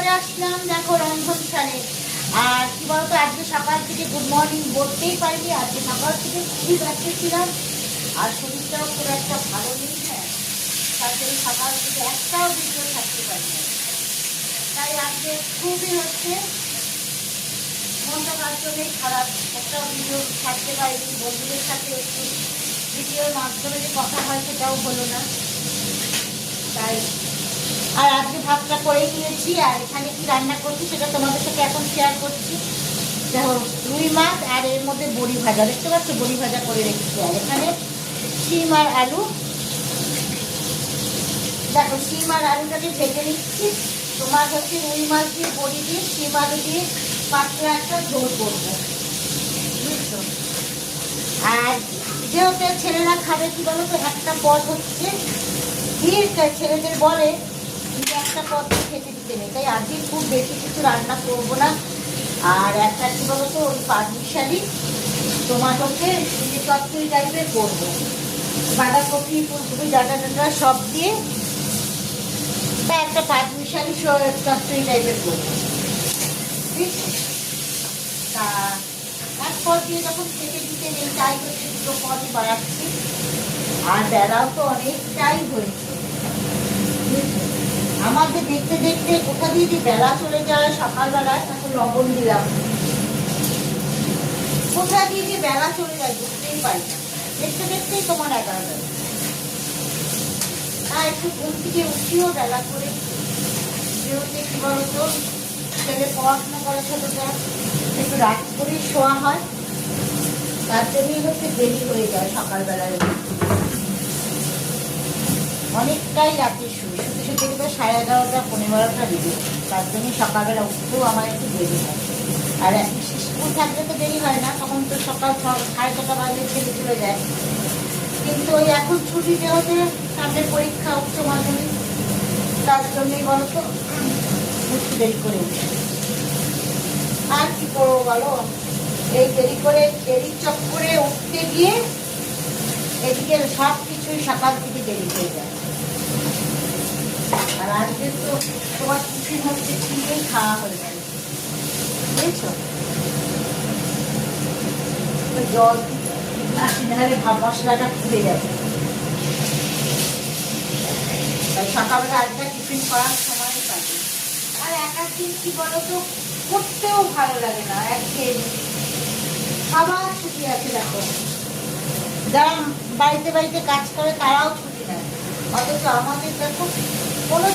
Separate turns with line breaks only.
চলে আসলাম দেখো রন্ধনশালে। আর কি বলতো, আজকে সকাল থেকে গুড মর্নিং বলতেই পারিনি। আজকে সকাল থেকে খুবই ব্যস্ত ছিলাম, আর শরীরটাও খুব একটা ভালো নেই। হ্যাঁ, তার জন্য সকাল থেকে একটাও ভিডিও থাকতে পারি না। তাই আজকে খুবই মনটা তার জন্যই খারাপ, একটা ভিডিও থাকতে পারিনি। বন্ধুদের সাথে একটু ভিডিওর মাধ্যমে যে কথা হয় সেটাও হলো না। তাই আর আজকে ভাতটা করে নিয়েছি, আর এখানে কি রান্না করছি সেটা তোমাদের সাথে এখন শেয়ার করছি। দেখো, রুই মাছ আর এর মধ্যে বড়ি ভাজা, দেখতে পাচ্ছ বড়ি ভাজা করে রেখেছি। আর এখানে শিম আর আলু, দেখো শিম আর আলুটাকে ভেজে নিচ্ছি। তোমার রুই মাছ দিয়ে বড়ি দিয়ে শিম আলু দিয়ে পাতলা একটা ঝোল করবো, বুঝছো। আর যেহেতু ছেলেরা খাবে, কি বলো তো, একটা পদ হচ্ছে ছেলেদের বলে একটা পদ খেতে দিতে নেই। তাই আজকে খুব বেশি কিছু রান্না করবো না। আর একটা কি বলতো, ওই পাঁচমিশালি টমাটোকে চচ্চড়ি টাইপের করবো, বাঁধাকপি ফুলকপি ডাটা ডাটা সব দিয়ে তা একটা পাঁচমিশালি চচ্চড়ি টাইপের করবো, ঠিক। তা এক পদ দিয়ে যখন খেতে দিতে নেই, তাই হচ্ছে দুটো পদই বাড়াচ্ছি। আর বেলাও তো অনেকটাই হয়েছে, আমাদের দেখতে দেখতে কোথা দিয়ে যে বেলা চলে যায়। সকালবেলায় এখন লবণ দিলাম, কোথা দিয়ে যে বেলা চলে যায় বুঝতেই পারি না। দেখতে দেখতেই তোমার 11টা। হ্যাঁ, একটু ঘুম থেকে উঠিও বেলা করে, যেহেতু কি বলতো ছেলে পড়াশোনা করে, ছোটটা একটু রাত করেই শোয়া হয়, তার জন্যই দেরি হয়ে যায় সকালবেলায়। অনেকটাই রাতে শুই, শুতে শুতে 11:30 15টা বেজে, তার জন্যই সকালবেলা উঠতেও আমার একটু দেরি হয়। আর স্কুল থাকলে তো দেরি হয় না, তখন তো সকাল 6:30 বাজে ছেলে চলে যায়। কিন্তু ওই এখন ছুটি যেহেতু, সামনে পরীক্ষা উচ্চ মাধ্যমিক, তার জন্যই বলতো একটু দেরি করে উঠি। আর কি করবো বলো, এই দেরি চক্করে উঠতে গিয়ে এদিকে সব কিছুই সকাল থেকে দেরি হয়ে যায়। আর আজকে তো তোমার টিফিন হচ্ছে ঠিকই খাওয়া হয়ে যায়, বুঝেছো। জল আসি, নাহলে ভাব মশলাটা ফুটে যাবে। তাই সকালবেলা আজকে টিফিন করার সময় পাবে। আর এক দিন কি বলতো, করতেও ভালো লাগে না, একঘেয়েমি। সবার ছুটি আছে, দেখো যারা বাড়িতে বাড়িতে কাজ করে তারাও ছুটি নেয়, অথচ আমাদের দেখো কোনো